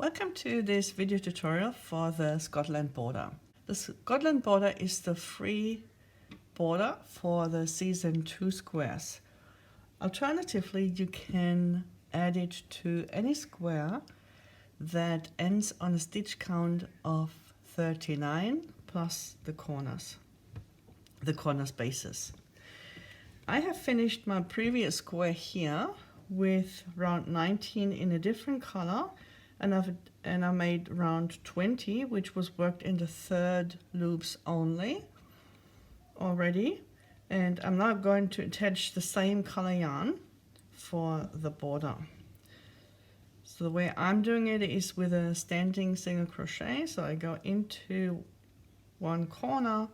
Welcome to this video tutorial for the Scotland border. The Scotland border is the free border for the season 2 squares. Alternatively, you can add it to any square that ends on a stitch count of 39 plus the corner spaces. I have finished my previous square here with round 19 in a different color, and I made round 20, which was worked in the third loops only already. And I'm now going to attach the same color yarn for the border. So the way I'm doing it is with a standing single crochet. So I go into one corner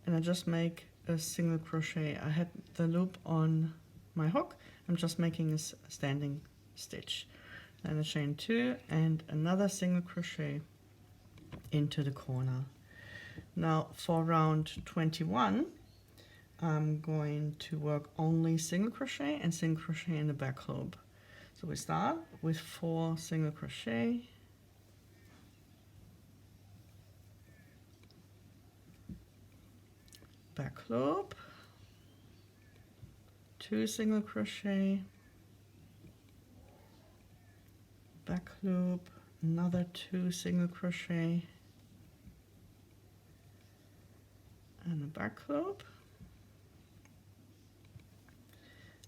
and I just make a single crochet. I had the loop on my hook. I'm just making a standing stitch. And a chain 2 and another single crochet into the corner. Now for round 21, I'm going to work only single crochet and single crochet in the back loop. So we start with 4 single crochet, back loop, 2 single crochet, back loop, another 2 single crochet, and a back loop.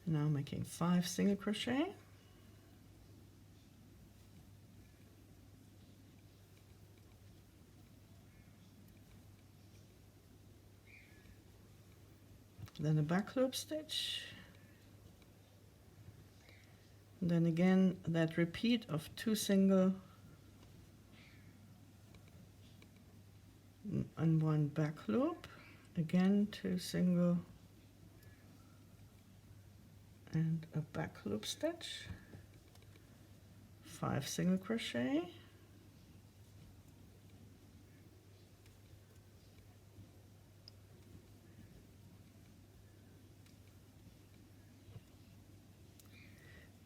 And now making 5 single crochet, then a back loop stitch. And then again that repeat of 2 single and 1 back loop, again 2 single and a back loop stitch, 5 single crochet,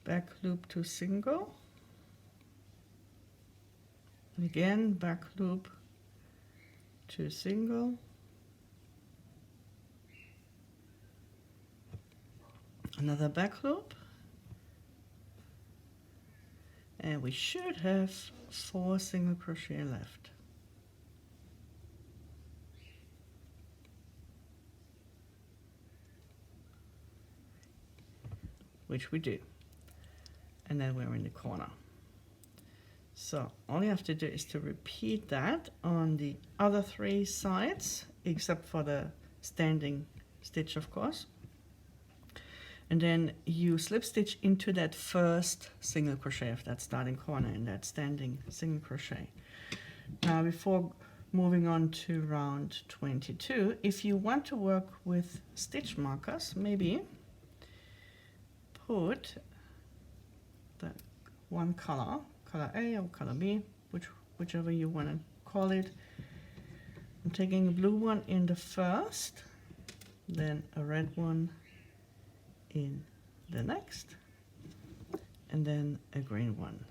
back loop 2 single, and again back loop 2 single, another back loop, and we should have 4 single crochet left. Which we do. And then we're in the corner. So all you have to do is to repeat that on the other 3 sides, except for the standing stitch, of course. And then you slip stitch into that first single crochet of that starting corner in that standing single crochet. Now before moving on to round 22, if you want to work with stitch markers, maybe put that one color A or color B, whichever you want to call it. I'm taking a blue one in the first, then a red one in the next, and then a green one.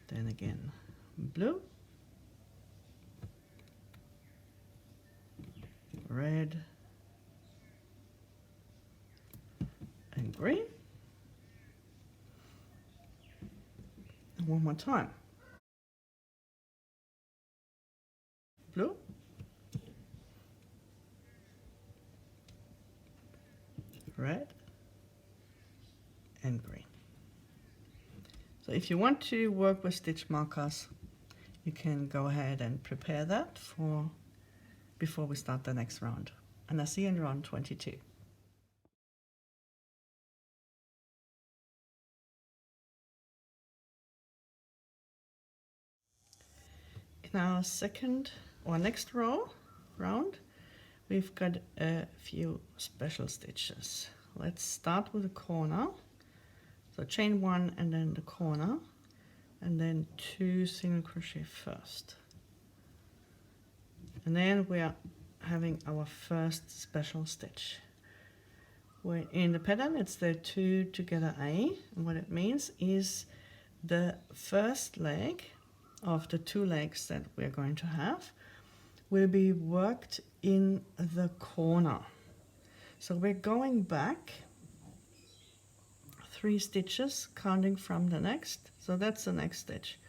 Then again blue, red, and green. One more time. Blue, red, and green. So if you want to work with stitch markers, you can go ahead and prepare that before we start the next round. And I'll see you in round 22. In our second or next round, we've got a few special stitches. Let's start with the corner. So chain 1 and then the corner, and then 2 single crochet first. And then we are having our first special stitch. We're in the pattern, it's the 2 together A, and what it means is the first leg of the two legs that we're going to have will be worked in the corner. So we're going back 3 stitches, counting from the next. So that's the next stitch.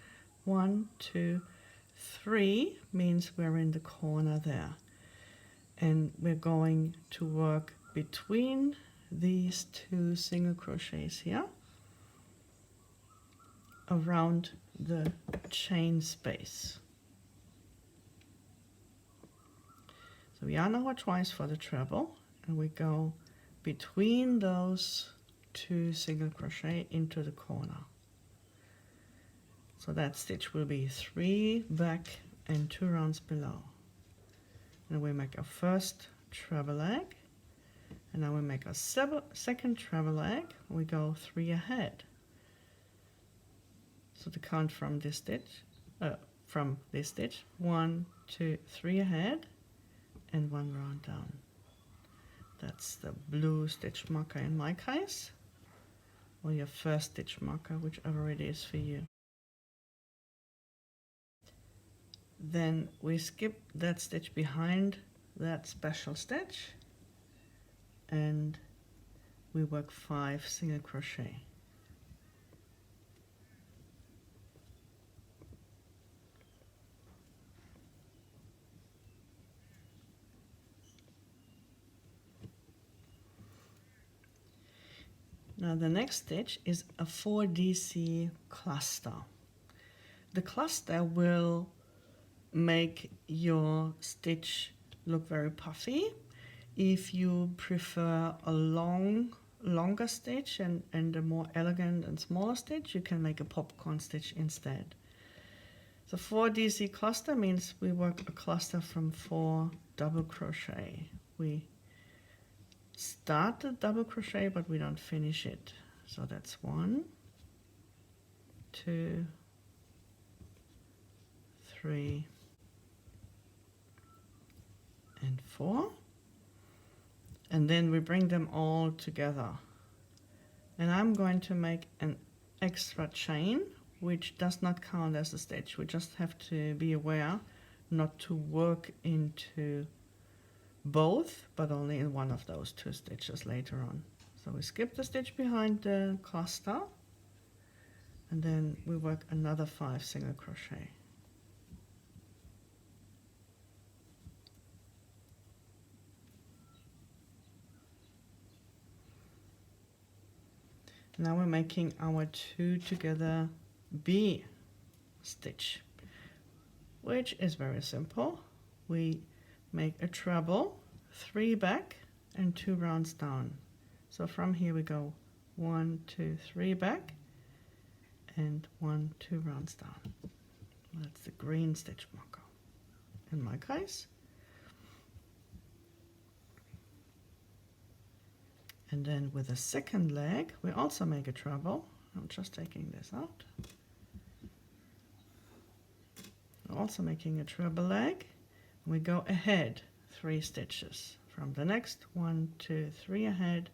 1, 2, 3 means we're in the corner there. And we're going to work between these 2 single crochets here around the chain space. So we yarn over twice for the treble, and we go between those 2 single crochet into the corner. So that stitch will be 3 back and 2 rounds below. And we make our first treble leg, and now we make our second treble leg. We go 3 ahead. So to count from this stitch, 1, 2, 3 ahead, and 1 round down. That's the blue stitch marker in my case, or your first stitch marker, whichever it is for you. Then we skip that stitch behind that special stitch, and we work 5 single crochet. Now the next stitch is a 4DC cluster. The cluster will make your stitch look very puffy. If you prefer a longer stitch and a more elegant and smaller stitch, you can make a popcorn stitch instead. The 4DC cluster means we work a cluster from 4 double crochet. We start the double crochet, but we don't finish it. So that's 1, 2, 3, and 4. And then we bring them all together. And I'm going to make an extra chain, which does not count as a stitch. We just have to be aware not to work into both, but only in one of those 2 stitches later on. So we skip the stitch behind the cluster, and then we work another 5 single crochet. Now we're making our 2 together B stitch, which is very simple. We make a treble, 3 back and 2 rounds down. So from here we go 1, 2, 3 back and 1, 2 rounds down. That's the green stitch marker in my case. And then with the second leg we also make a treble. I'm just taking this out. We're also making a treble leg. We go ahead 3 stitches from the next 1, 2, 3 ahead,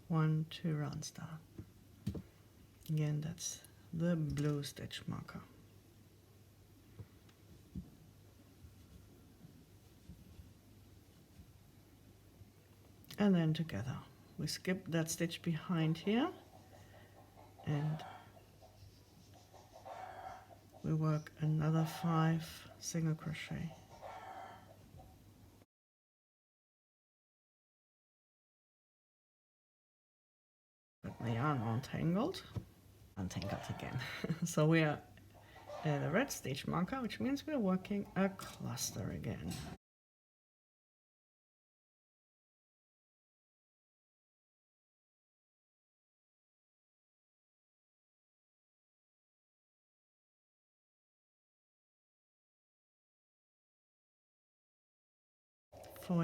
1, 2 rounds down. Again, that's the blue stitch marker. And then together we skip that stitch behind here, and we work another 5 single crochet. But my yarn untangled again. So we are at the red stitch marker, which means we're working a cluster again.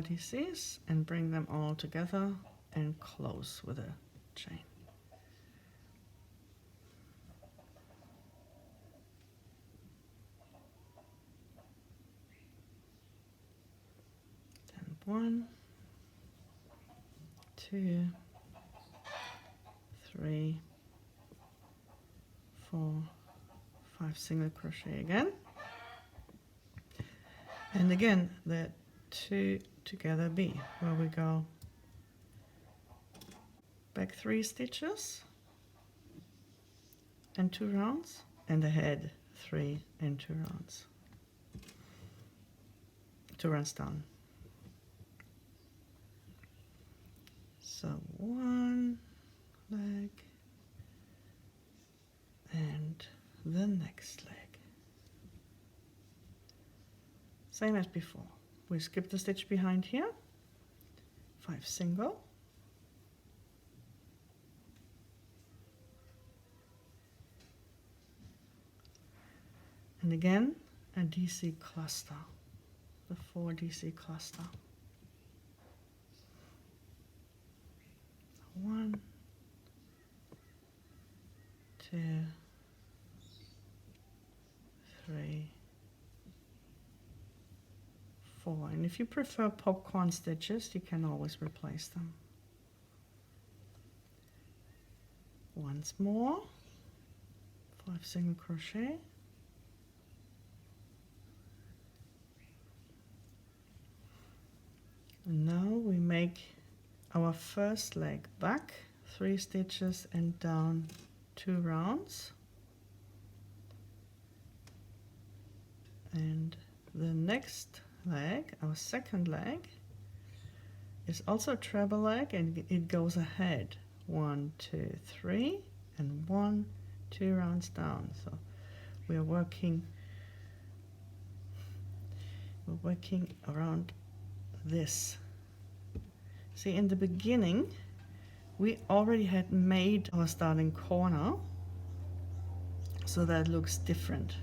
These and bring them all together and close with a chain. Then 1, 2, 3, 4, 5 single crochet again, and again the 2 together B, where we go back 3 stitches and 2 rounds, and ahead 3 and 2 rounds, 2 rounds down. So 1 leg and the next leg. Same as before. We skip the stitch behind here, 5 single, and again a DC cluster, the 4 DC cluster. 1, 2, 3, 4, and if you prefer popcorn stitches, you can always replace them. Once more, 5 single crochet, and now we make our first leg back 3 stitches and down 2 rounds, and the next leg, our second leg, is also a treble leg, and it goes ahead 1, 2, 3, and 1, 2 rounds down. So we're working around this. See, in the beginning we already had made our starting corner, so that looks different.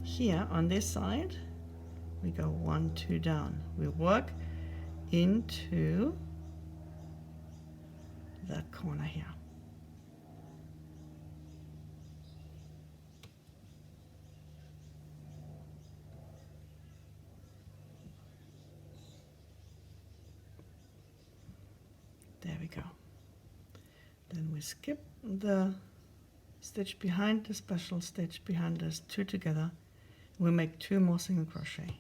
Here on this side we go 1, 2 down. We work into that corner here. There we go. Then we skip the stitch behind, the special stitch behind this 2 together. We make 2 more single crochet,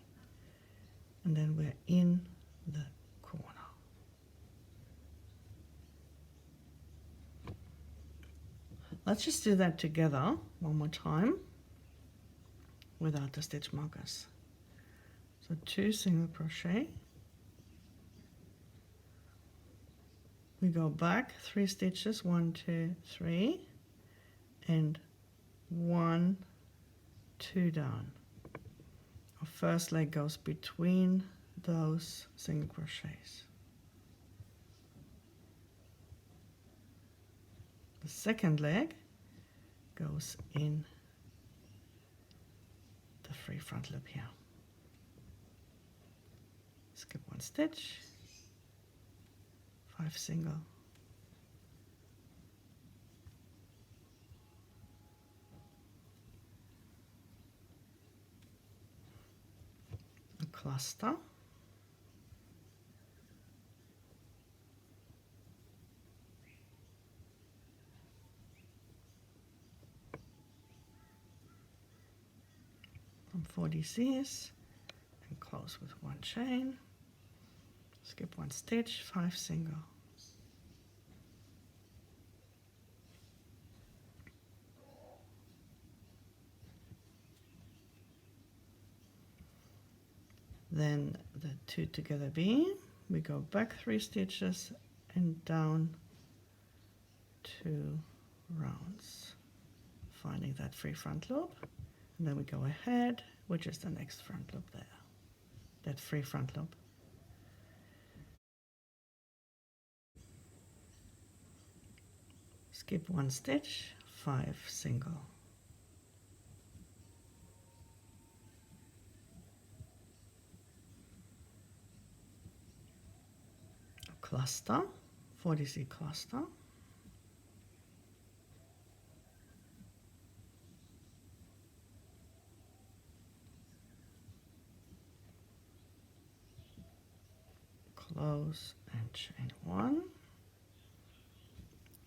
and then we're in the corner. Let's just do that together one more time without the stitch markers. So 2 single crochet, we go back 3 stitches, 1, 2, 3, and 1, 2 down. Our first leg goes between those single crochets. The second leg goes in the free front loop here. Skip 1 stitch, 5 single, a cluster, from 4 DCs, and close with 1 chain, skip 1 stitch, 5 single, then the 2 together B, we go back 3 stitches and down 2 rounds, finding that free front loop, and then we go ahead, which is the next front loop there, that free front loop. Skip 1 stitch, 5 single, a cluster, 4 DC cluster, close and chain 1,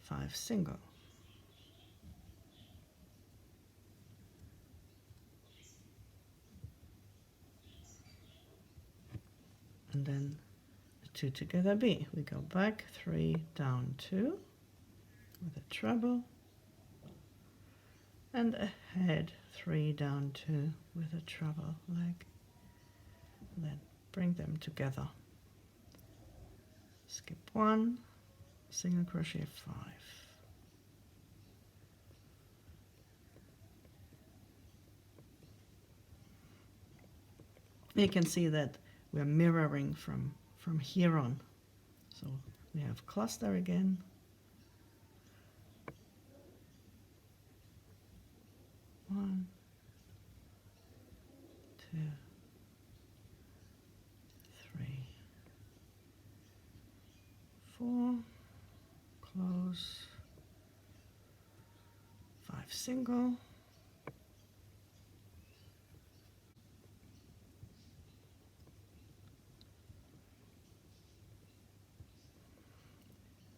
5 single, and then the 2 together B. We go back 3, down 2 with a treble, and ahead 3, down 2 with a treble leg. Then bring them together. Skip 1, single crochet 5. You can see that we're mirroring from here on. So we have cluster again. One, 2, 3, 4, close, 5 single,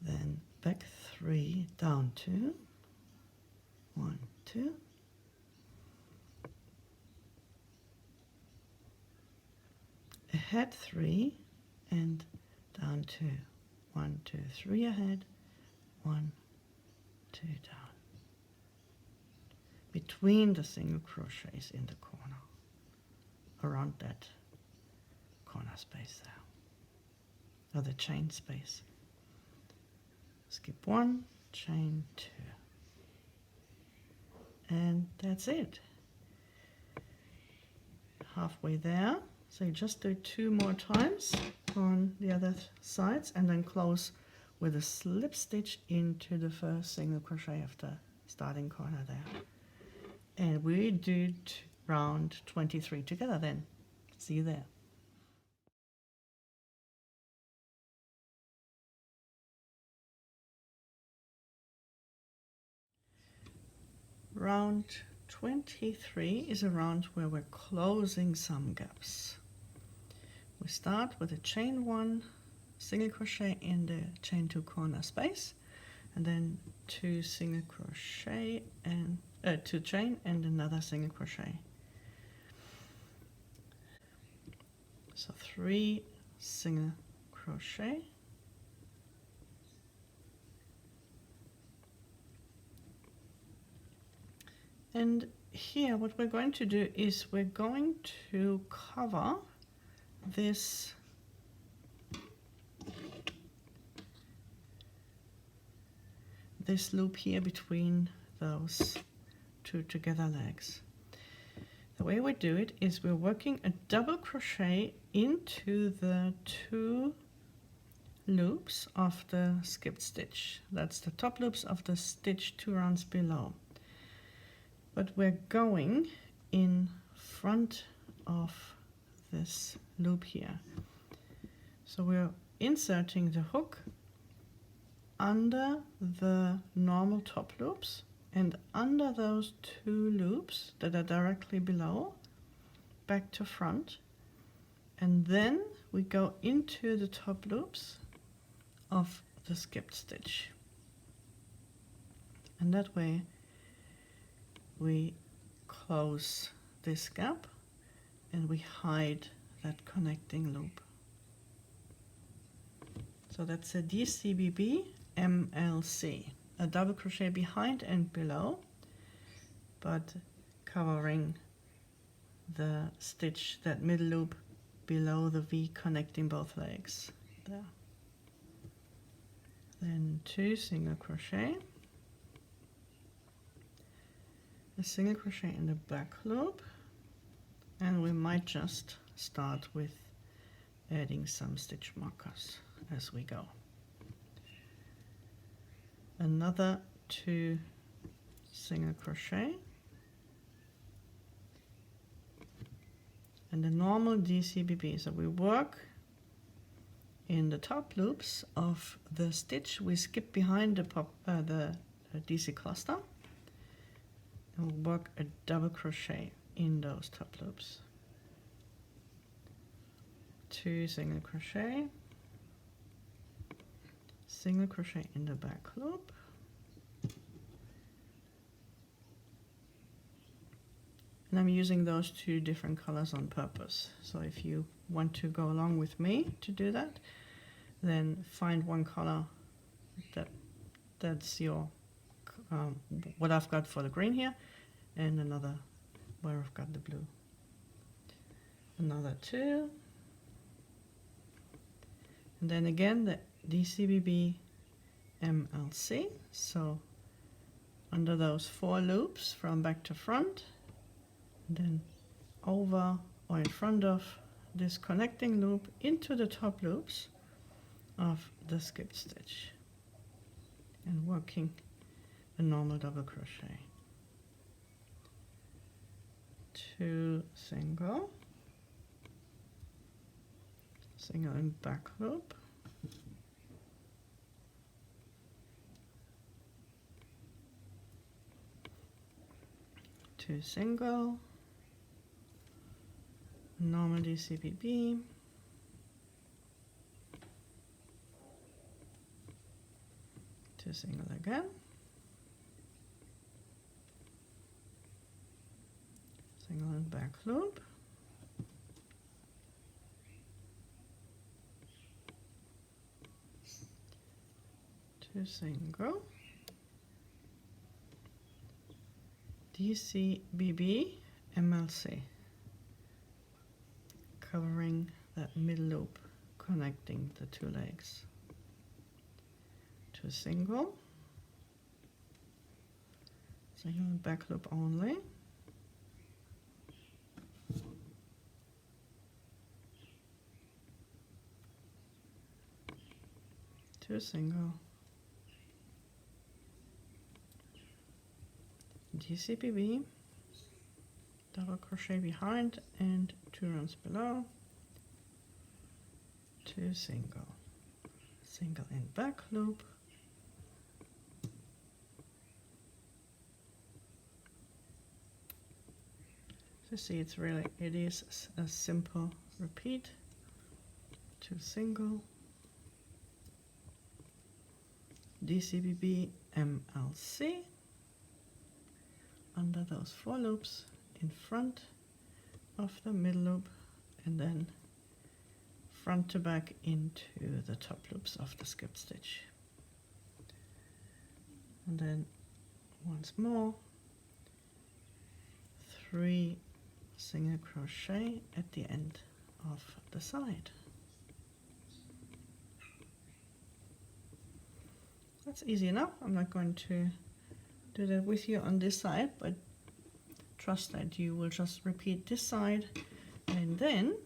then back 3, down 2, 1, 2, ahead 3 and down 2, 1, 2, 3 ahead, 1, 2 down, between the single crochets in the corner, around that corner space there, or the chain space. Skip 1, chain 2, and that's it. Halfway there, so you just do 2 more times on the other sides and then close with a slip stitch into the first single crochet of the starting corner there. And we do round 23 together then. See you there. Round 23 is a round where we're closing some gaps. We start with a chain 1, single crochet in the chain 2 corner space, and then 2 single crochet and 2 chain and another single crochet. So 3 single crochet, and here what we're going to do is we're going to cover this loop here between those 2 together legs. The way we do it is we're working a double crochet into the 2 loops of the skipped stitch. That's the top loops of the stitch 2 rounds below. But we're going in front of this loop here. So we're inserting the hook under the normal top loops and under those 2 loops that are directly below, back to front, and then we go into the top loops of the skipped stitch, and that way we close this gap and we hide that connecting loop. So that's a DCBB MLC, a double crochet behind and below, but covering the stitch, that middle loop below the V connecting both legs there. Then 2 single crochet, a single crochet in the back loop, and we might just start with adding some stitch markers as we go. Another 2 single crochet and the normal DCBB. So we work in the top loops of the stitch we skip behind the DC cluster, and we'll work a double crochet in those top loops. 2 single crochet, single crochet in the back loop, and I'm using those 2 different colors on purpose. So if you want to go along with me to do that, then find one color that's your what I've got for the green here, and another where I've got the blue. Another two, and then again the DCBB MLC. So under those 4 loops from back to front, and then over or in front of this connecting loop into the top loops of the skip stitch, and working a normal double crochet. 2 single, single and back loop, two single, normal DCBB, two single again, single and back loop, two single, DCBB MLC, covering that middle loop connecting the 2 legs, two single, single and back loop only, two single, DCBB, double crochet behind and 2 rounds below, two single, single and back loop, so see it is a simple repeat, two single, DCBB MLC under those 4 loops in front of the middle loop, and then front to back into the top loops of the skip stitch. And then once more 3 single crochet at the end of the side. That's easy enough. I'm not going to do that with you on this side, but trust that you will just repeat this side, and then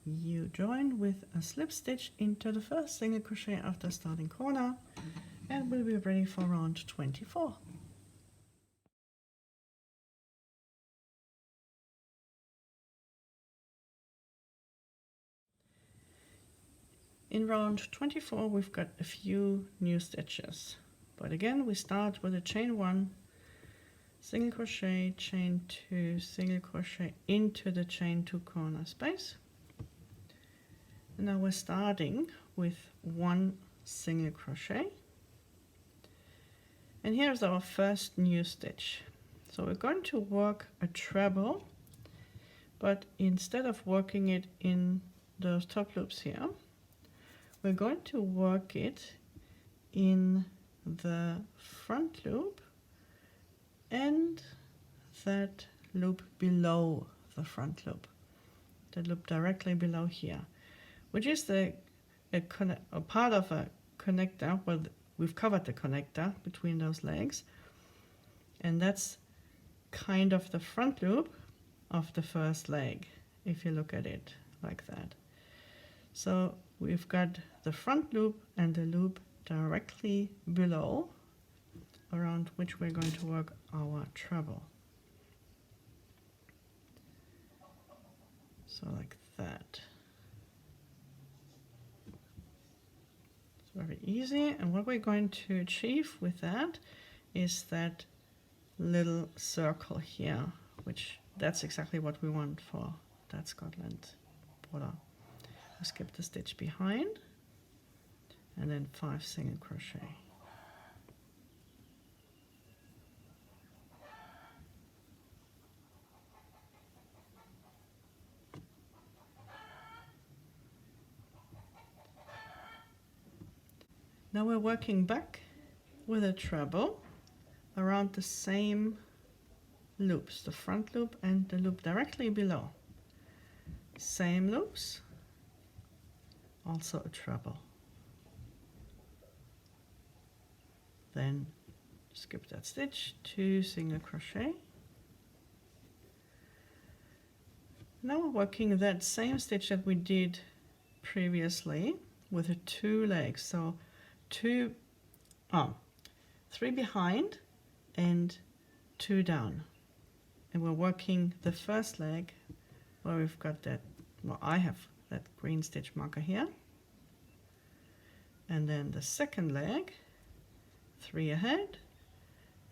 you join with a slip stitch into the first single crochet of the starting corner, and we'll be ready for round 24. In round 24 we've got a few new stitches, but again we start with a chain 1, single crochet, chain 2, single crochet into the chain 2 corner space. And now we're starting with 1 single crochet, and here's our first new stitch. So we're going to work a treble, but instead of working it in those top loops here, we're going to work it in the front loop and that loop below the front loop, the loop directly below here, which is a part of a connector. Well, we've covered the connector between those legs, and that's kind of the front loop of the first leg, if you look at it like that. So we've got the front loop and the loop directly below, around which we're going to work our treble. So like that. It's very easy, and what we're going to achieve with that is that little circle here, which that's exactly what we want for that Scotland border. I skip the stitch behind, and then 5 single crochet. Now we're working back with a treble around the same loops, the front loop and the loop directly below. Same loops, also a treble. Then skip that stitch, 2 single crochet. Now we're working that same stitch that we did previously with the 2 legs. So 3 behind and 2 down. And we're working the first leg where we've got that, well, I have that green stitch marker here. And then the second leg, 3 ahead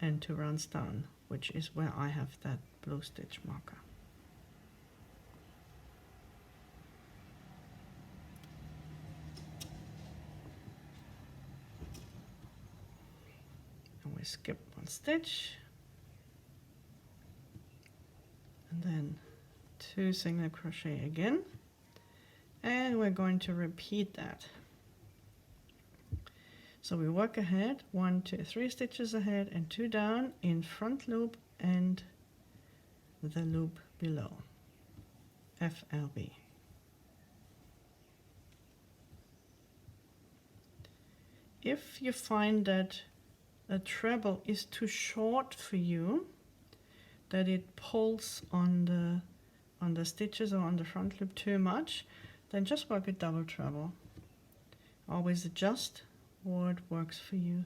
and 2 rounds down, which is where I have that blue stitch marker. And we skip 1 stitch and then 2 single crochet again, and we're going to repeat that. So we work ahead, 1, 2, 3 stitches ahead and 2 down in front loop and the loop below, FLB. If you find that a treble is too short for you, that it pulls on the stitches or on the front loop too much, then just work a double treble. Always adjust what works for you.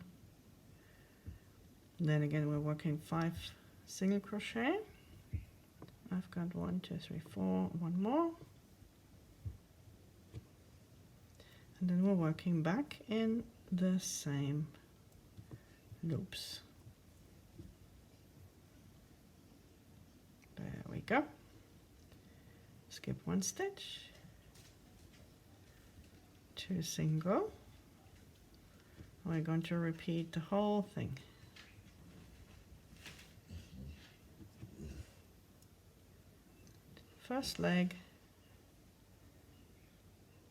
And then again we're working 5 single crochet. I've got 1, 2, 3, 4, 1 more. And then we're working back in the same loops. There we go. Skip 1 stitch, 2 single. We're going to repeat the whole thing. First leg,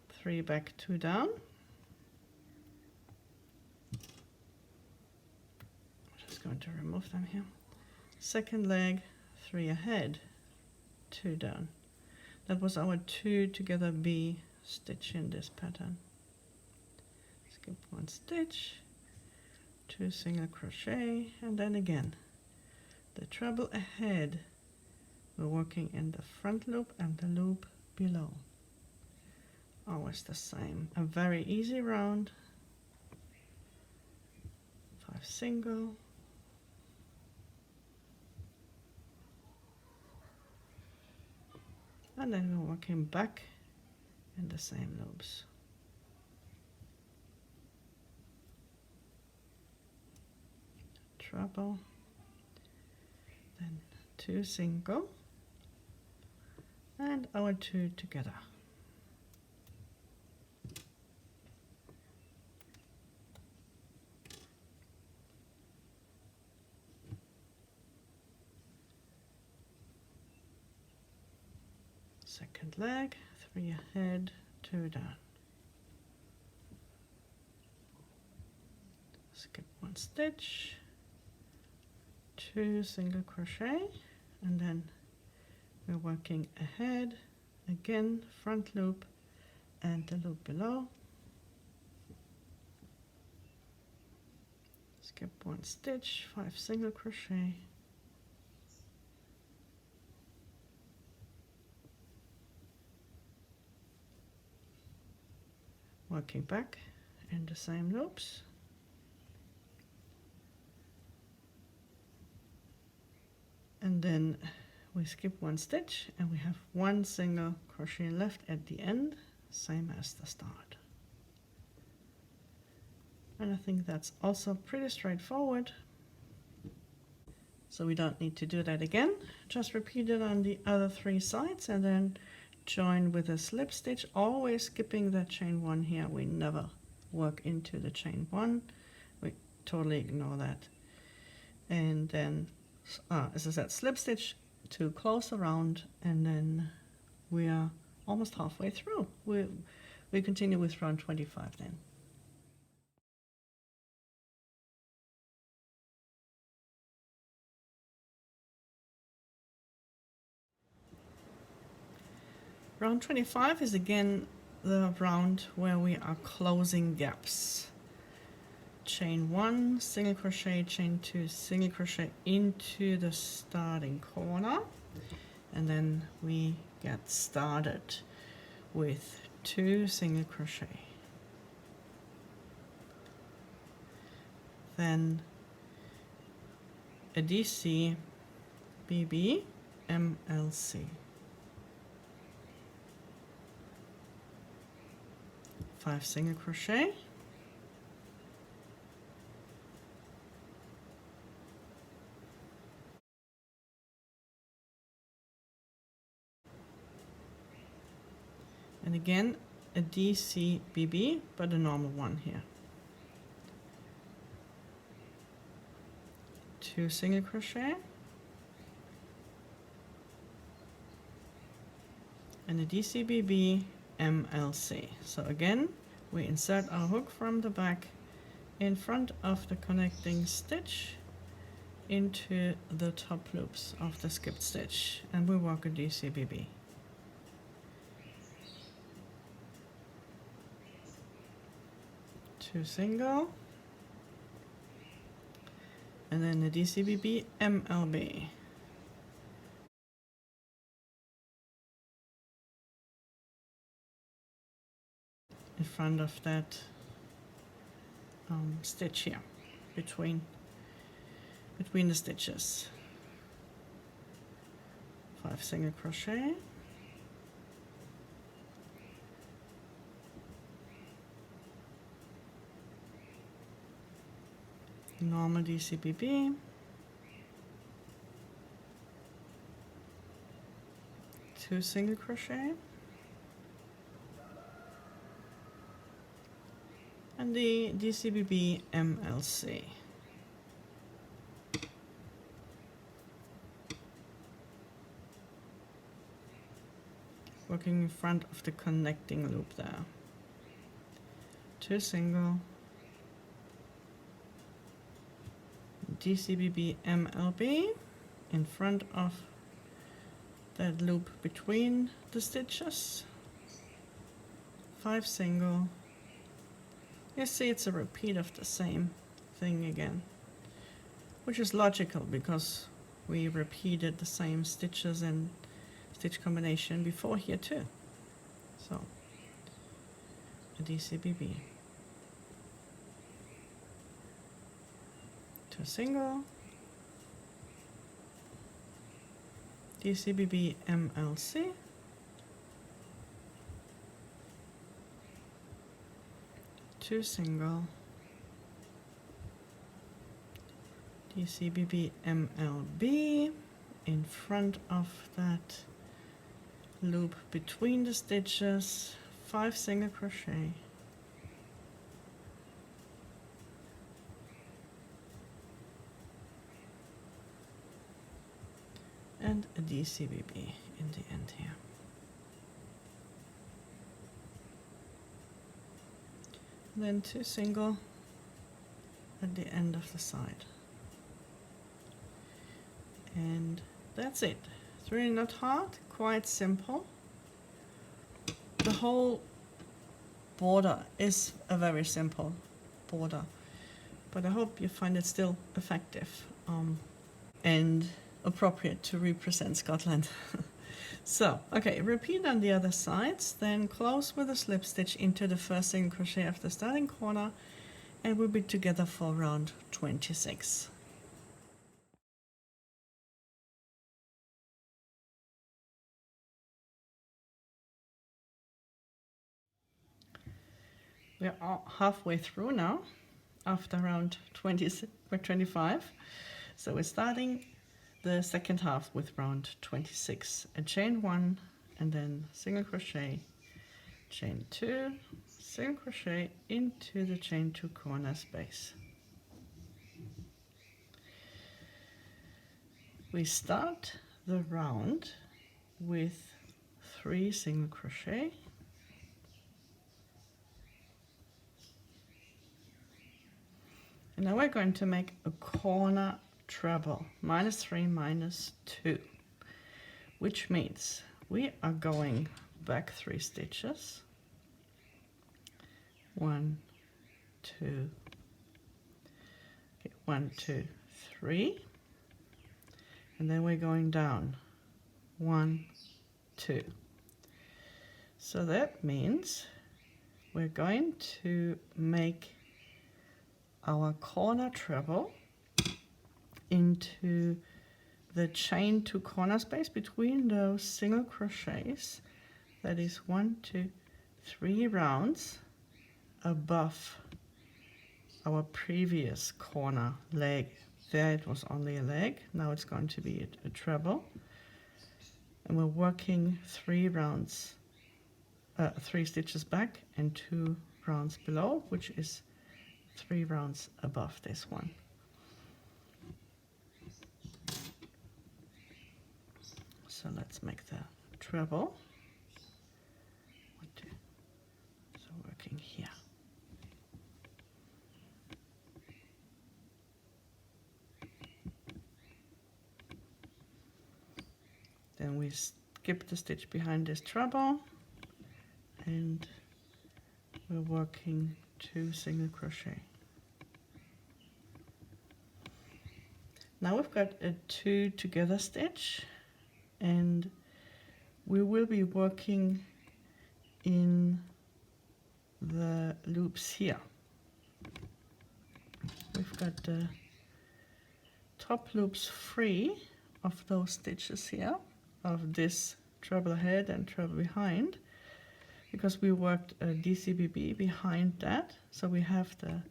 3 back, 2 down. I'm just going to remove them here. Second leg, 3 ahead, 2 down. That was our 2 together B stitch in this pattern. Skip 1 stitch, 2 single crochet, and then again the treble ahead. We're working in the front loop and the loop below. Always the same. A very easy round. 5 single. And then we're working back in the same loops. Treble, then 2 single, and our 2 together. Second leg, 3 ahead, 2 down. Skip 1 stitch, 2 single crochet, and then we're working ahead, again front loop and the loop below. Skip 1 stitch, 5 single crochet, working back in the same loops. And then we skip 1 stitch and we have 1 single crochet left at the end, same as the start. And I think that's also pretty straightforward. So we don't need to do that again. Just repeat it on the other 3 sides and then join with a slip stitch, always skipping that chain 1 here. We never work into the chain 1. We totally ignore that. And then, as I said, slip stitch to close around, and then we are almost halfway through. We continue with round 25 then. Round 25 is again the round where we are closing gaps. Chain 1, single crochet, chain 2, single crochet into the starting corner, and then we get started with 2 single crochet. Then a DC, BB, MLC. 5 single crochet. And again, a DC, BB, but a normal one here. 2 single crochet. And a DC, BB, MLC. So again, we insert our hook from the back in front of the connecting stitch into the top loops of the skipped stitch, and we work a DC, BB. Two single, and then a DC, BB, MLB. In front of that stitch here, between the stitches. 5 single crochet. Normal DC, BB. 2 single crochet. And the DCBB MLC. Working in front of the connecting loop there. 2 single, DCBB MLB in front of that loop between the stitches. 5 single. You see it's a repeat of the same thing again, which is logical because we repeated the same stitches and stitch combination before here too. So a DCBB, 2 single, DCBB MLC, two single, DCBB MLB in front of that loop between the stitches, 5 single crochet, and a DCBB in the end here. Then 2 single at the end of the side. And that's it. It's really not hard, quite simple. The whole border is a very simple border, but I hope you find it still effective and appropriate to represent Scotland. So, okay, repeat on the other sides, then close with a slip stitch into the first single crochet of the starting corner, and we'll be together for round 26. We're halfway through now, after round 25. So we're starting the second half with round 26. A chain 1, and then single crochet, chain 2, single crochet into the chain 2 corner space. We start the round with 3 single crochet, and now we're going to make a corner treble, -3, -2, which means we are going back 3 stitches. 1, 2, okay, 1, 2, 3, and then we're going down 1, 2. So that means we're going to make our corner treble into the chain 2 corner space between those single crochets. That is 1, 2, 3 rounds above our previous corner leg. There it was only a leg, now it's going to be a treble, and we're working 3 rounds, 3 stitches back and 2 rounds below, which is 3 rounds above this one. So let's make the treble. 1, 2. So working here. Then we skip the stitch behind this treble, and we're working 2 single crochet. Now we've got a 2 together stitch, and we will be working in the loops here. We've got the top loops free of those stitches here, of this treble ahead and treble behind, because we worked a DCBB behind that, so we have the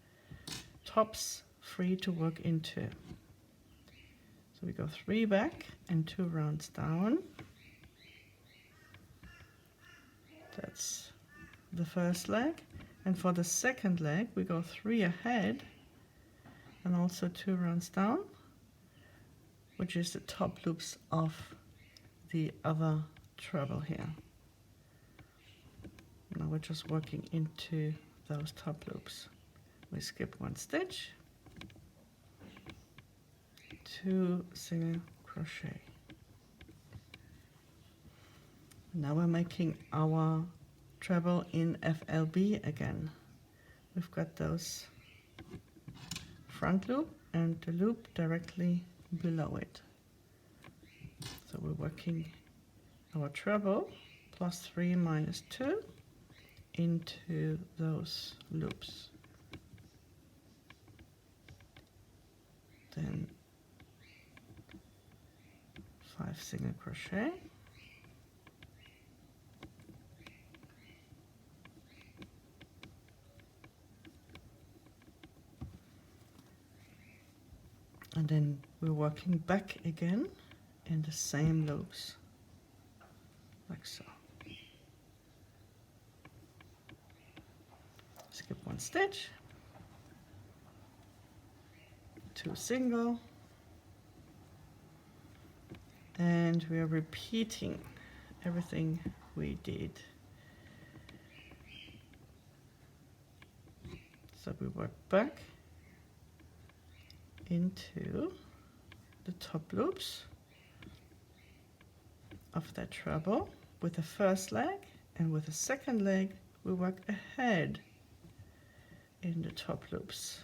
tops free to work into. So we go 3 back and 2 rounds down. That's the first leg, and for the second leg we go 3 ahead and also 2 rounds down, which is the top loops of the other treble here. Now we're just working into those top loops. We skip 1 stitch, 2 single crochet. Now we're making our treble in FLB again. We've got those front loop and the loop directly below it. So we're working our treble plus 3 minus 2 into those loops. Then 5 single crochet. And then we're working back again in the same loops, like so. Skip 1 stitch, 2 single, and we are repeating everything we did. So we work back into the top loops of that treble with the first leg, and with the second leg we work ahead in the top loops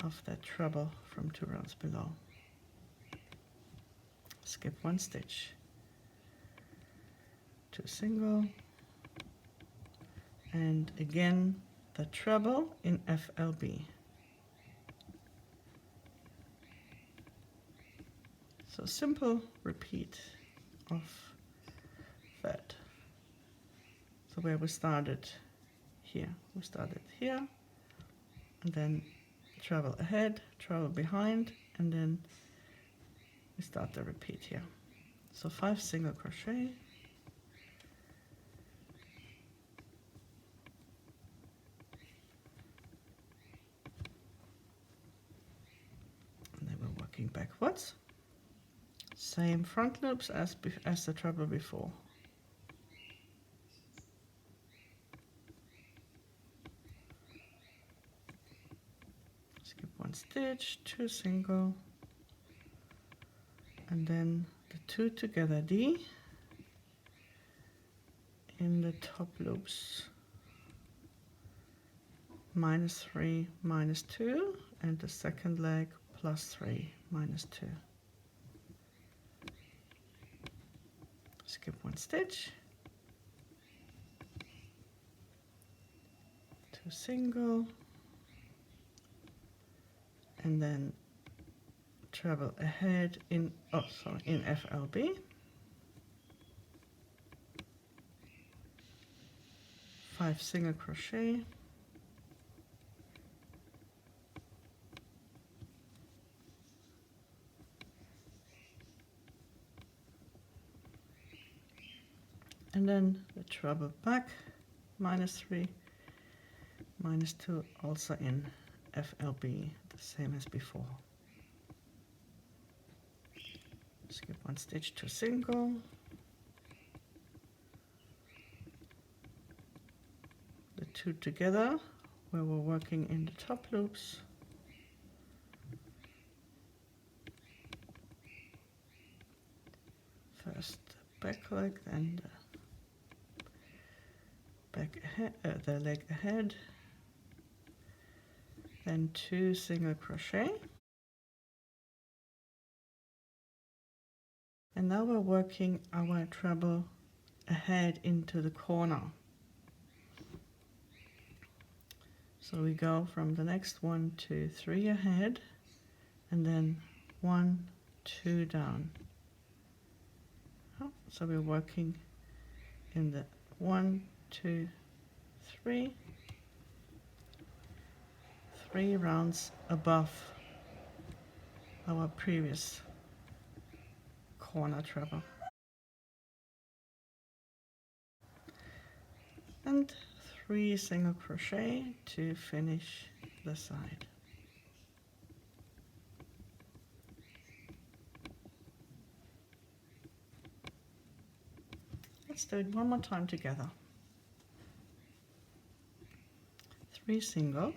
of that treble from 2 rounds below. Skip 1 stitch, 2 single, and again the treble in FLB. So simple repeat of that. So where we started here, and then treble ahead, treble behind, and then we start the repeat here. So 5 single crochet, and then we're working backwards. Same front loops as the treble before. Skip 1 stitch, 2 single, and then the 2 together D, in the top loops, -3, -2, and the second leg +3, -2. Skip one stitch, 2 single, and then treble ahead in in FLB, 5 single crochet, and then the treble back, -3, -2, also in FLB, the same as before. Skip one stitch, 2 single, the 2 together where we're working in the top loops, first the back leg, then the back ahead, the leg ahead, then 2 single crochet, and now we're working our treble ahead into the corner. So we go from the next 1, 2, 3 ahead, and then 1, 2 down. So we're working in the 1, 2, 3, 3 rounds above our previous corner treble. And 3 single crochet to finish the side. Let's do it one more time together. 3 single,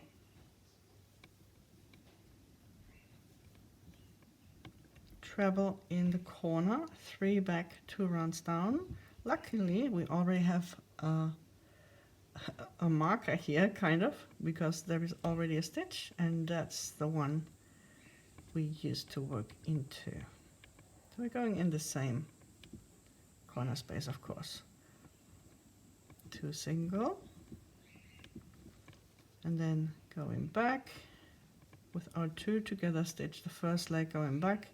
treble in the corner, 3 back, 2 rounds down. Luckily, we already have a marker here, kind of, because there is already a stitch, and that's the one we used to work into. So we're going in the same corner space, of course. 2 single, and then going back with our 2 together stitch, the first leg going back,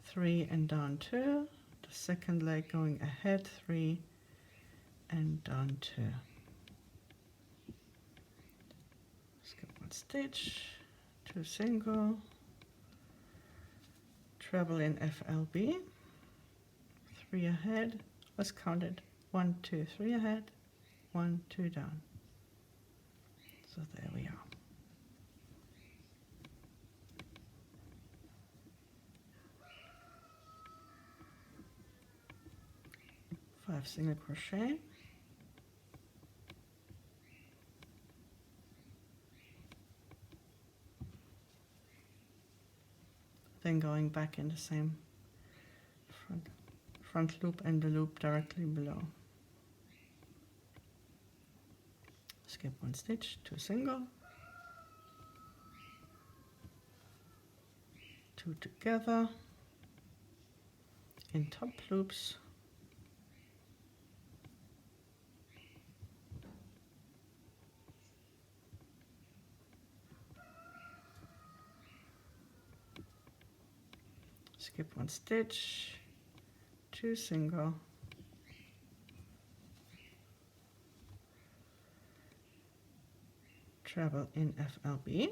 3 and down 2, the second leg going ahead, 3 and down 2. Skip one stitch, 2 single, treble in FLB, 3 ahead, let's count it, 1, 2, 3 ahead, 1, 2 down. So there we are. Five single crochet, then going back in the same front loop and the loop directly below. Skip one stitch, 2 single, 2 together in top loops, skip one stitch, 2 single, treble in FLB,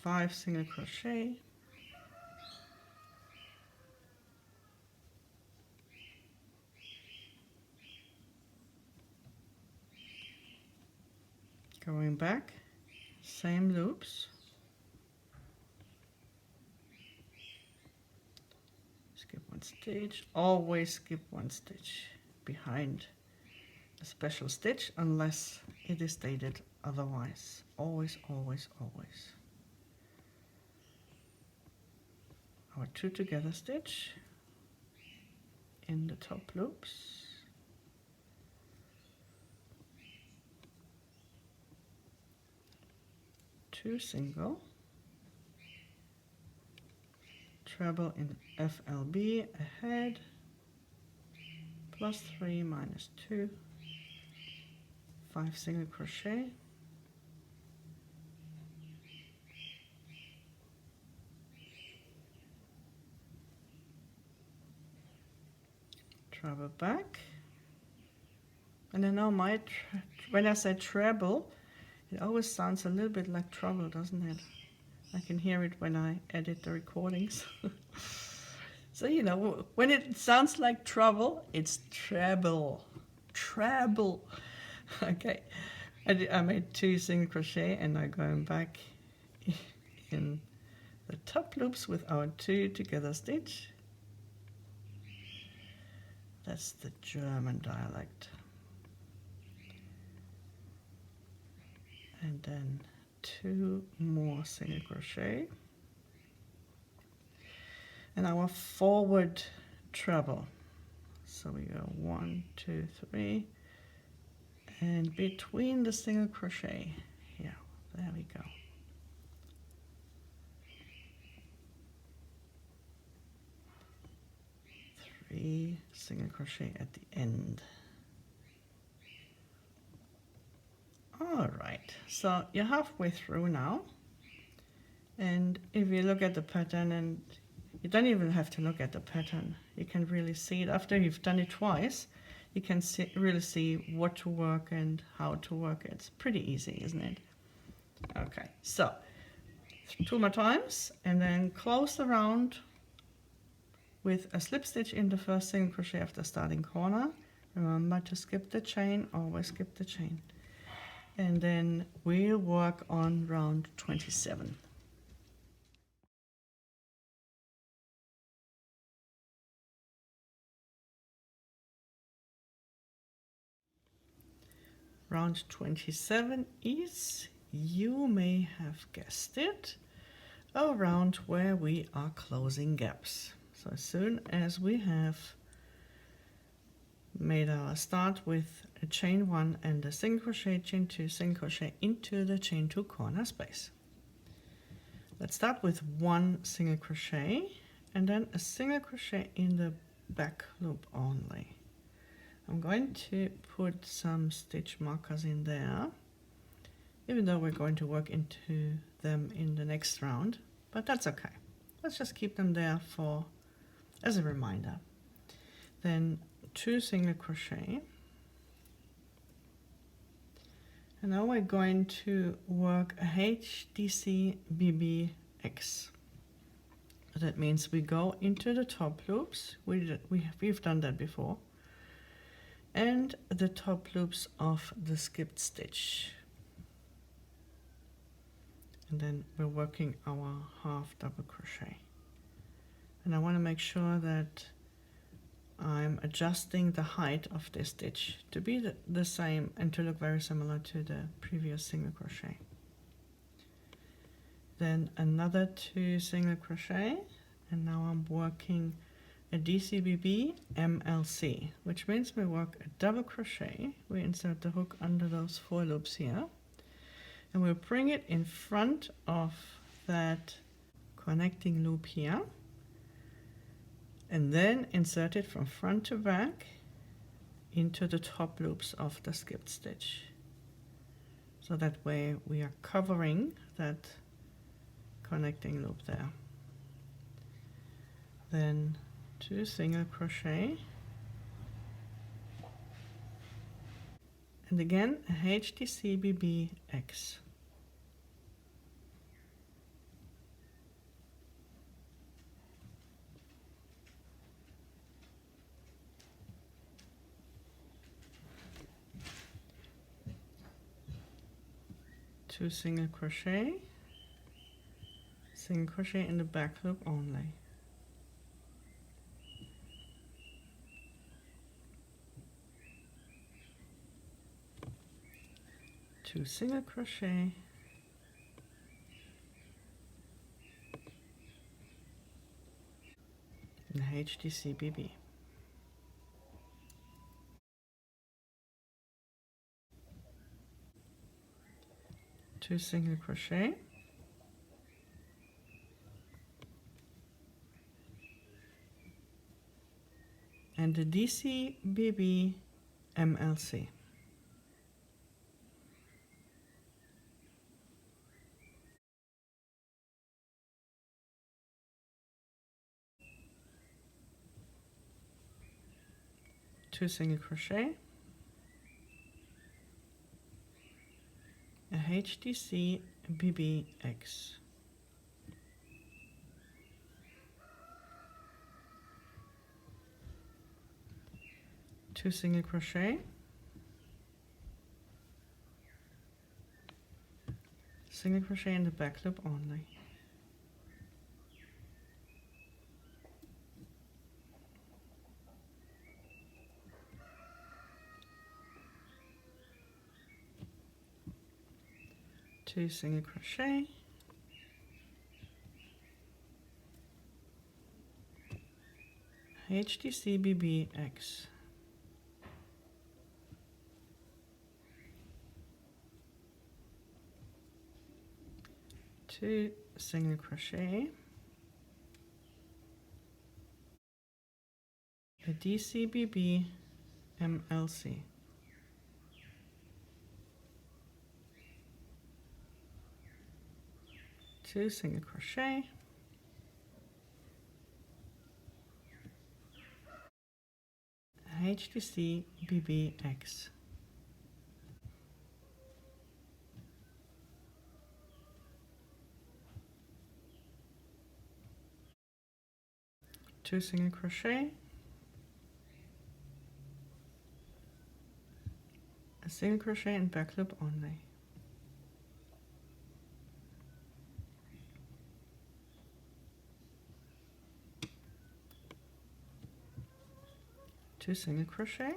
5 single crochet, going back, same loops, skip one stitch, always skip one stitch behind a special stitch unless it is stated otherwise. Always, always, always. Our 2 together stitch in the top loops. Two single, treble in FLB ahead, +3 -2, 5 single crochet, treble back, and I know when I say treble, it always sounds a little bit like trouble, doesn't it? I can hear it when I edit the recordings. So, you know, when it sounds like trouble, it's treble. Treble. Okay. I made 2 single crochet and I'm going back in the top loops with our 2 together stitch. That's the German dialect. And then 2 more single crochet and our forward treble. So we go 1, 2, 3, and between the single crochet, yeah, there we go. Three single crochet at the end. All right, so you're halfway through now, and if you look at the pattern, and you don't even have to look at the pattern, you can really see it after you've done it twice. You can really see what to work and how to work it. It's pretty easy, isn't it? Okay, so 2 more times and then close the round with a slip stitch in the first single crochet of the starting corner. Remember to skip the chain, always skip the chain. And then we'll work on round 27. Round 27 is, you may have guessed it, a round where we are closing gaps. So as soon as we have made our start with a chain 1 and a single crochet, chain 2, single crochet into the chain 2 corner space. Let's start with 1 single crochet and then a single crochet in the back loop only. I'm going to put some stitch markers in there, even though we're going to work into them in the next round, but that's okay. Let's just keep them there for as a reminder. Then 2 single crochet, and now we're going to work a HDC BBX. That means we go into the top loops, we've done that before, and the top loops of the skipped stitch, and then we're working our half double crochet. And I want to make sure that I'm adjusting the height of this stitch to be the same and to look very similar to the previous single crochet. Then another 2 single crochet, and now I'm working a DCBB MLC, which means we work a double crochet. We insert the hook under those 4 loops here, and we'll bring it in front of that connecting loop here, and then insert it from front to back into the top loops of the skipped stitch. So that way we are covering that connecting loop there. Then 2 single crochet, and again a HDC BBX. Two single crochet, single crochet in the back loop only. Two single crochet, and HDC BB. 2 single crochet, and the DC BB MLC. Two single crochet, a HDC BBX, two single crochet, single crochet in the back loop only, two single crochet, HDC BBX, two single crochet, a DC BB MLC, two single crochet, HDC BBX, two single crochet, a single crochet and back loop only, two single crochet,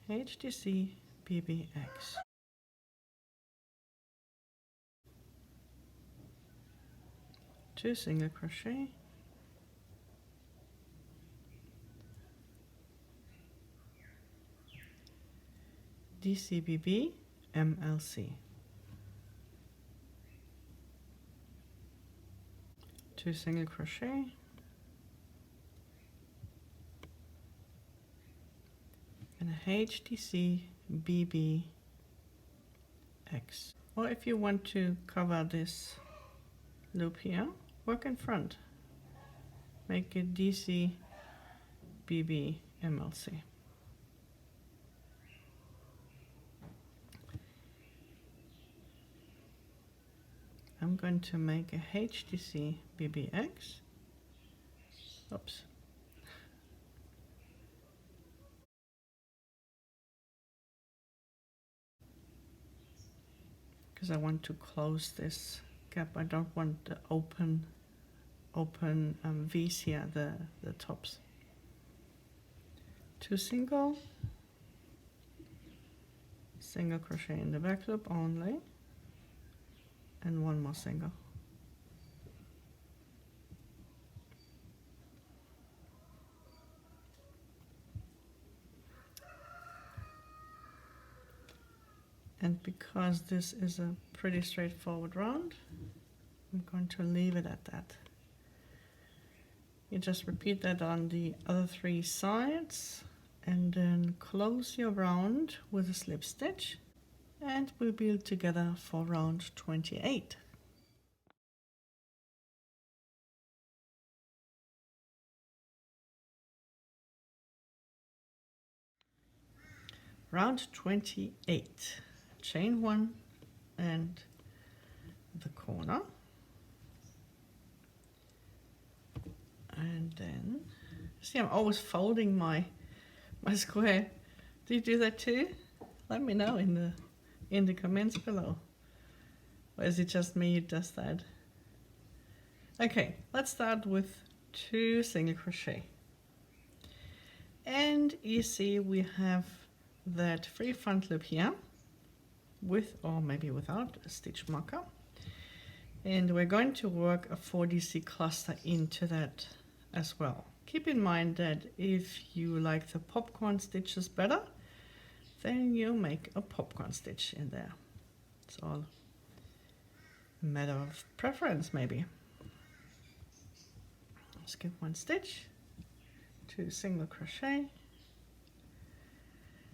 HDC BBX, two single crochet, DCBB MLC, two single crochet, and a HDC BBX. Or if you want to cover this loop here, work in front, make it DC BB MLC. I'm going to make a HDC BBX. Oops. Because I want to close this gap. I don't want the open V's here, the tops. Two single crochet in the back loop only, and one more single. And because this is a pretty straightforward round, I'm going to leave it at that. You just repeat that on the other three sides, and then close your round with a slip stitch, and we'll build together for round 28. Round 28, chain 1 and the corner, and then see, I'm always folding my square. Do you do that too? Let me know in the comments below. Or is it just me who does that? Okay, let's start with 2 single crochet, and you see we have that free front loop here with, or maybe without, a stitch marker, and we're going to work a 4DC cluster into that as well. Keep in mind that if you like the popcorn stitches better, then you make a popcorn stitch in there. It's all a matter of preference, maybe. Skip one stitch, 2 single crochet.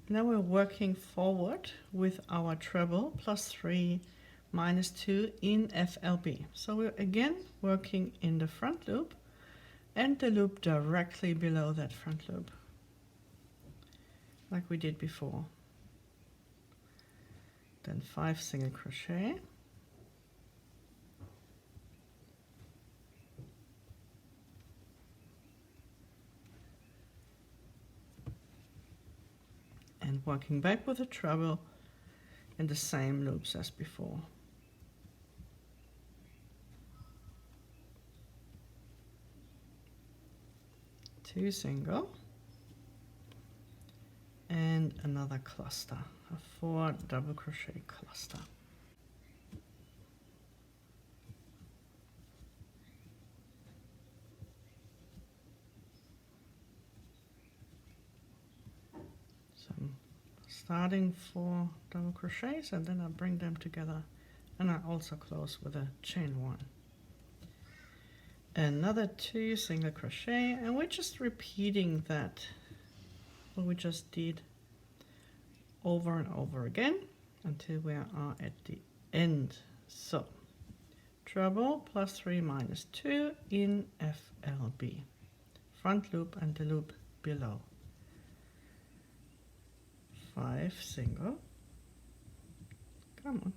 Now we're working forward with our treble +3 -2 in FLB. So we're again working in the front loop and the loop directly below that front loop, like we did before. Then 5 single crochet. And working back with a treble in the same loops as before. 2 single and another cluster, a 4 double crochet cluster. So I'm starting 4 double crochets and then I bring them together, and I also close with a chain 1. Another 2 single crochet, and we're just repeating that what we just did over and over again until we are at the end. So treble +3 -2 in FLB, front loop and the loop below. 5 single, come on,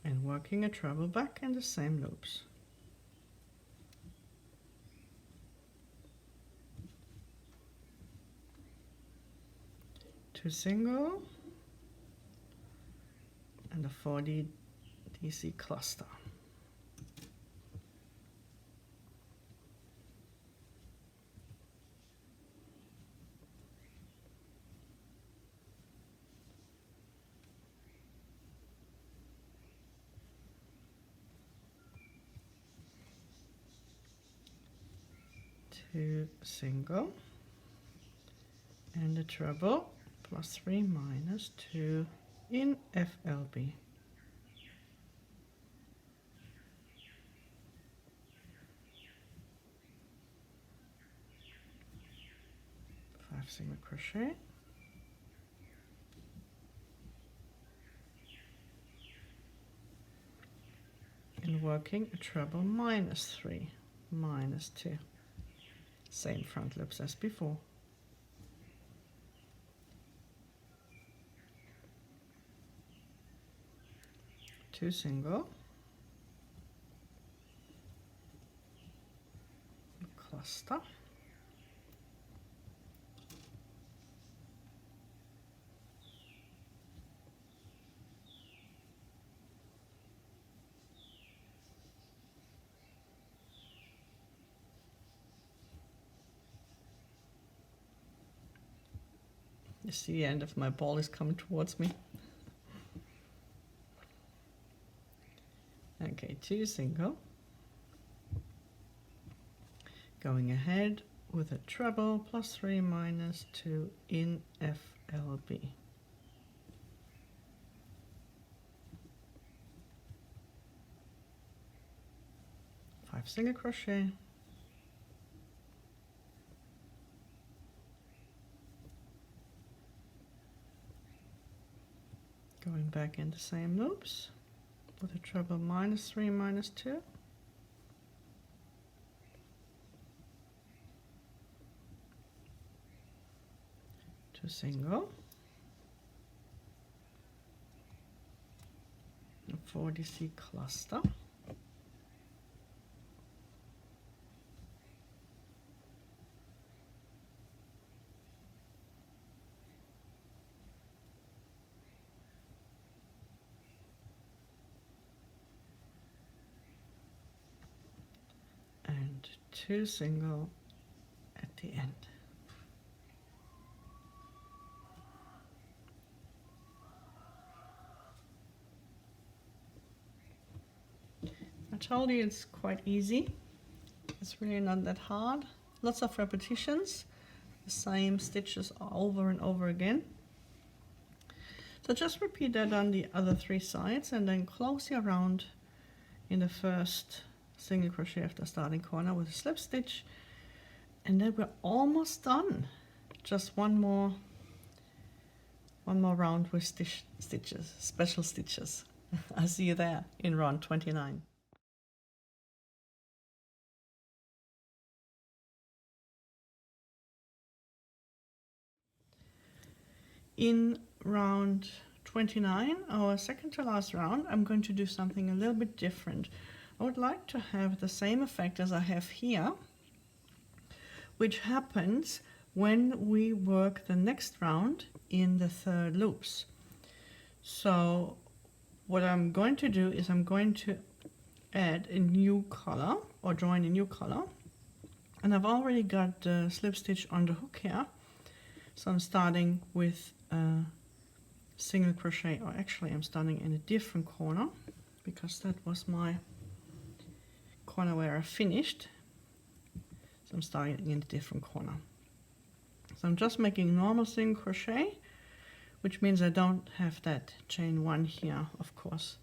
and working a treble back in the same loops. 2 single and a 40 DC cluster. Two single and a treble +3 -2 in FLB. 5 single crochet, and working a treble -3 -2, same front loops as before. 2 single, cluster, you see the end of my ball is coming towards me. Okay, 2 single, going ahead with a treble +3 -2 in FLB. 5 single crochet, going back in the same loops with a treble -3 -2, two single, a 40C cluster, and 2 single at the end. I told you it's quite easy. It's really not that hard. Lots of repetitions, the same stitches over and over again. So just repeat that on the other 3 sides and then close your round in the first single crochet after starting corner with a slip stitch, and then we're almost done. Just one more round with stitches, special stitches. I'll see you there in round 29. In round 29, our second to last round, I'm going to do something a little bit different. I would like to have the same effect as I have here, which happens when we work the next round in the 3rd loops. So what I'm going to do is I'm going to add a new color or join a new color, and I've already got the slip stitch on the hook here, so I'm starting with a single crochet, or actually I'm starting in a different corner because that was my corner where I finished. So I'm starting in a different corner. So I'm just making normal single crochet, which means I don't have that chain 1 here, of course.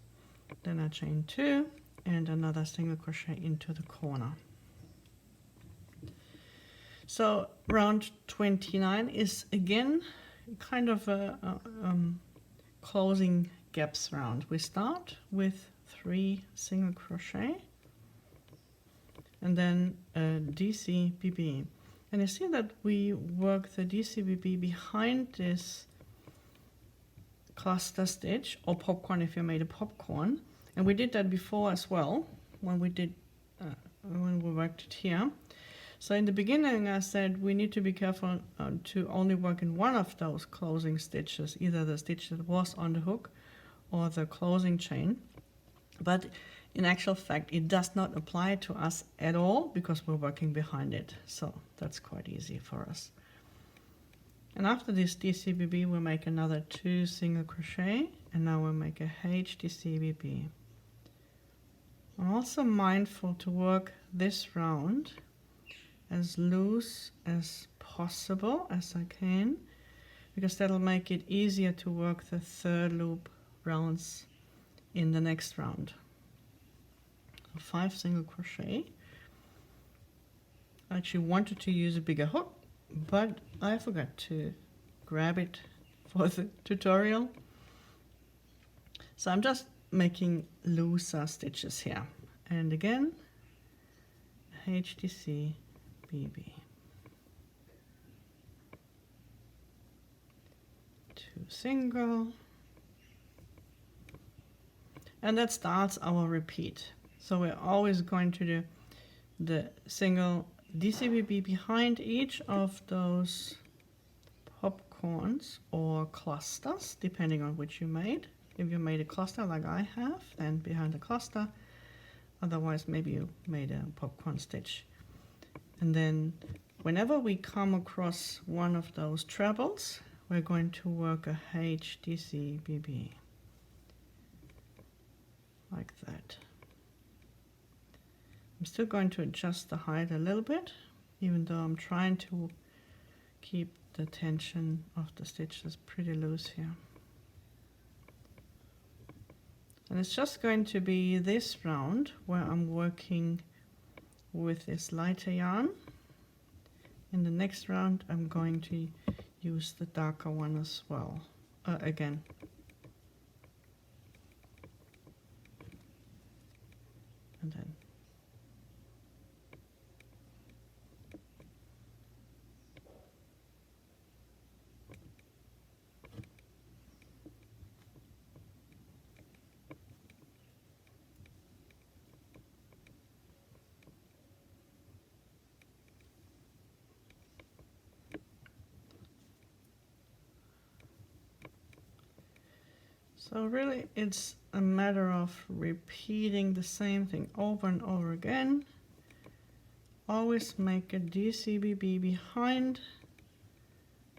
Then I chain 2 and another single crochet into the corner. So round 29 is again kind of a closing gaps round. We start with 3 single crochet and then a DCBB. And you see that we work the DCBB behind this cluster stitch, or popcorn if you made a popcorn. And we did that before as well when we did when we worked it here. So in the beginning I said we need to be careful to only work in one of those closing stitches, either the stitch that was on the hook or the closing chain. But in actual fact it does not apply to us at all because we're working behind it. So that's quite easy for us. And after this DCBB we'll make another 2 single crochet, and now we'll make a HDCBB. I'm also mindful to work this round as loose as possible as I can, because that'll make it easier to work the 3rd loop rounds in the next round. 5 single crochet. I actually wanted to use a bigger hook, but I forgot to grab it for the tutorial. So I'm just making looser stitches here. And again, HDC BB. 2 single. And that starts our repeat. So we're always going to do the single DCBB behind each of those popcorns or clusters, depending on which you made. If you made a cluster like I have, then behind the cluster. Otherwise, maybe you made a popcorn stitch. And then whenever we come across one of those trebles, we're going to work a HDCBB. Like that. I'm still going to adjust the height a little bit, even though I'm trying to keep the tension of the stitches pretty loose here. And it's just going to be this round where I'm working with this lighter yarn. In the next round I'm going to use the darker one as well, again. And then so really it's a matter of repeating the same thing over and over again. Always make a DCBB behind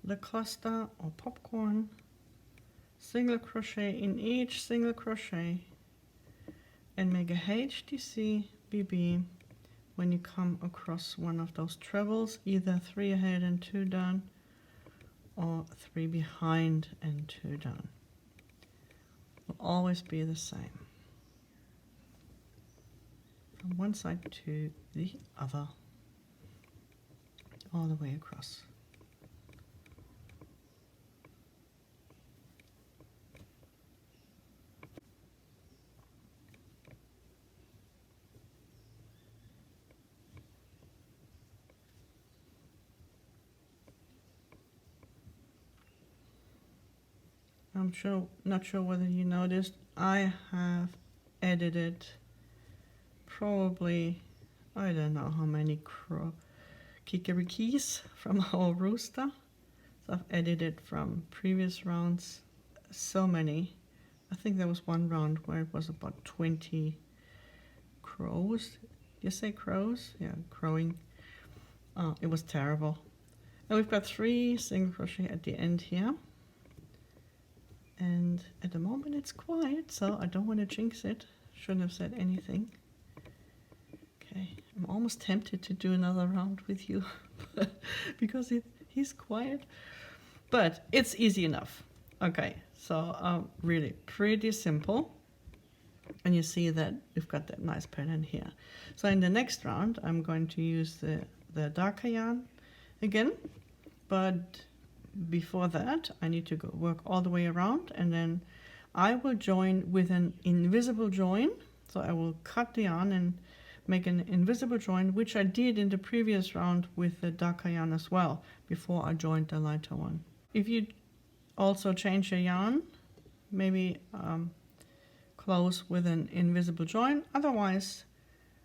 the cluster or popcorn, single crochet in each single crochet, and make a HDC BB when you come across one of those trebles, either 3 ahead and 2 down, or 3 behind and 2 down. Will always be the same from one side to the other, all the way across. Not sure whether you noticed, I have edited probably, I don't know how many kikerikis from our rooster. So I've edited from previous rounds, so many. I think there was one round where it was about 20 crows. You say crows? Yeah, crowing. It was terrible. And we've got 3 single crochet at the end here. And at the moment it's quiet, so I don't want to jinx it. Shouldn't have said anything. Okay, I'm almost tempted to do another round with you because he's quiet. But it's easy enough. Okay, so really pretty simple. And you see that we've got that nice pattern here. So in the next round, I'm going to use the darker yarn again, but before that, I need to go work all the way around, and then I will join with an invisible join. So I will cut the yarn and make an invisible join, which I did in the previous round with the darker yarn as well, before I joined the lighter one. If you also change your yarn, maybe close with an invisible join, otherwise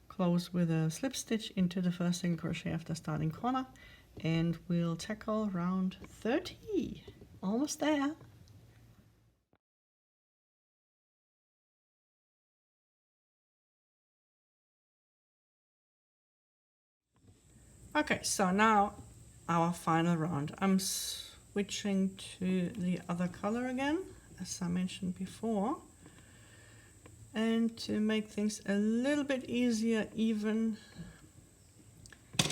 close with a slip stitch into the first single crochet after starting corner, and we'll tackle round 30. Almost there. Okay, so now our final round. I'm switching to the other color again, as I mentioned before. And to make things a little bit easier even,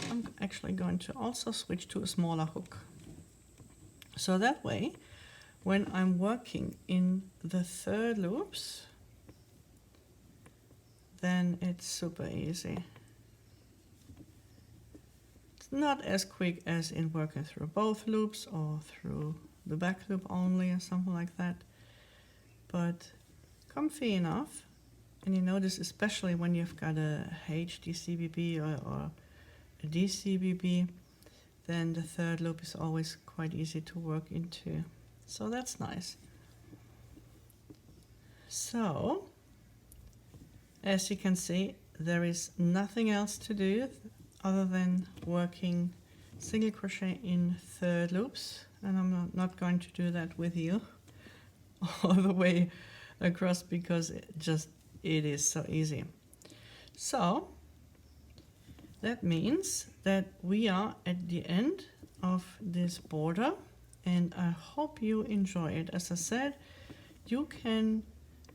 I'm actually going to also switch to a smaller hook. So that way, when I'm working in the third loops, then it's super easy. It's not as quick as in working through both loops or through the back loop only or something like that, but comfy enough. And you notice, especially when you've got a HDCBB or a DCBB, then the third loop is always quite easy to work into. So that's nice. So, as you can see, there is nothing else to do other than working single crochet in third loops. And I'm not going to do that with you all the way across because it is so easy. So that means that we are at the end of this border, and I hope you enjoy it. As I said, you can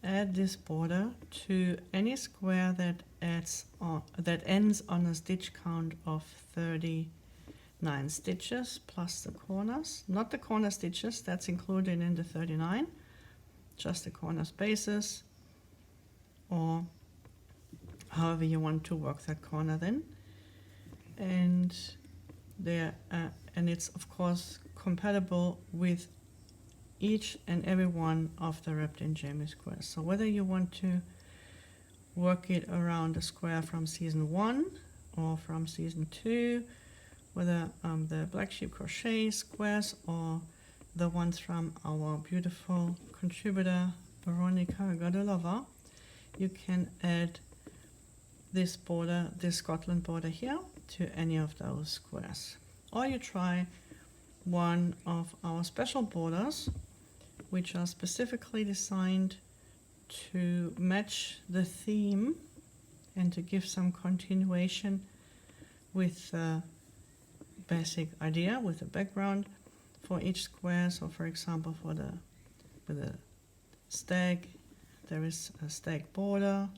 add this border to any square that ends on a stitch count of 39 stitches plus the corners. Not the corner stitches, that's included in the 39, just the corner spaces, or however you want to work that corner then. And it's of course compatible with each and every one of the wrapped in Jamie squares. So whether you want to work it around a square from season 1 or from season 2, whether the black sheep crochet squares or the ones from our beautiful contributor Veronica Godolova, you can add this border, this Scotland border here, to any of those squares. Or you try one of our special borders, which are specifically designed to match the theme and to give some continuation with the basic idea, with the background for each square. So for example, with the stag, there is a stag border.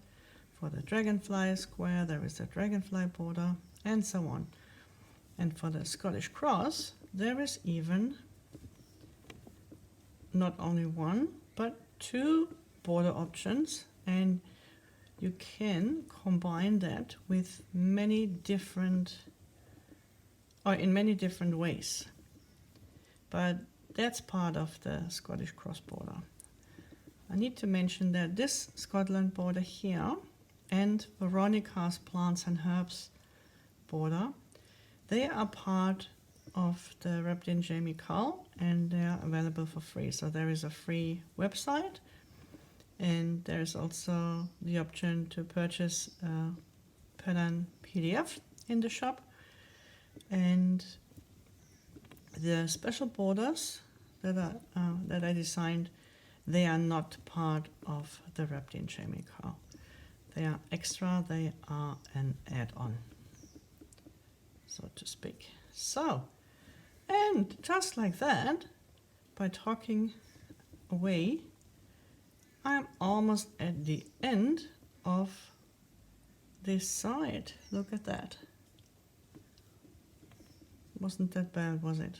for the dragonfly square, there is a dragonfly border, and so on. And for the Scottish cross, there is even not only one, but two border options, and you can combine that with many different, or in many different ways. But that's part of the Scottish cross border. I need to mention that this Scotland border here and Veronica's plants and herbs border, they are part of the Wrapped in Jamie Cull, and they are available for free. So there is a free website, and there is also the option to purchase a pattern PDF in the shop. And the special borders that I designed, they are not part of the Wrapped in Jamie Cull. They are extra, they are an add-on, so to speak. So, and just like that, by talking away, I'm almost at the end of this side. Look at that. Wasn't that bad, was it?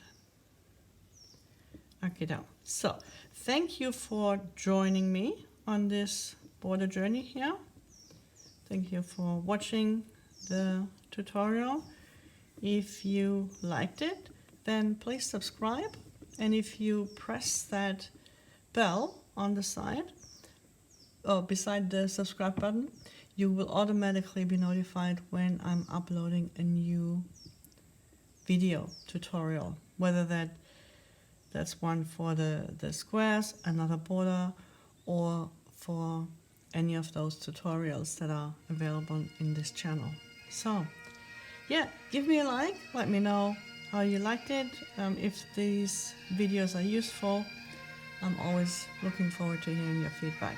Okay, now. So, thank you for joining me on this border journey here. Thank you for watching the tutorial. If you liked it, then please subscribe. And if you press that bell on the side, or beside the subscribe button, you will automatically be notified when I'm uploading a new video tutorial, whether that's one for the squares, another border, or for any of those tutorials that are available in this channel. So yeah, give me a like, let me know how you liked it. If these videos are useful, I'm always looking forward to hearing your feedback.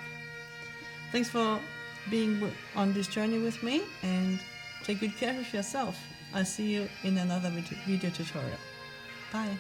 Thanks for being on this journey with me, and take good care of yourself. I'll see you in another video tutorial. Bye.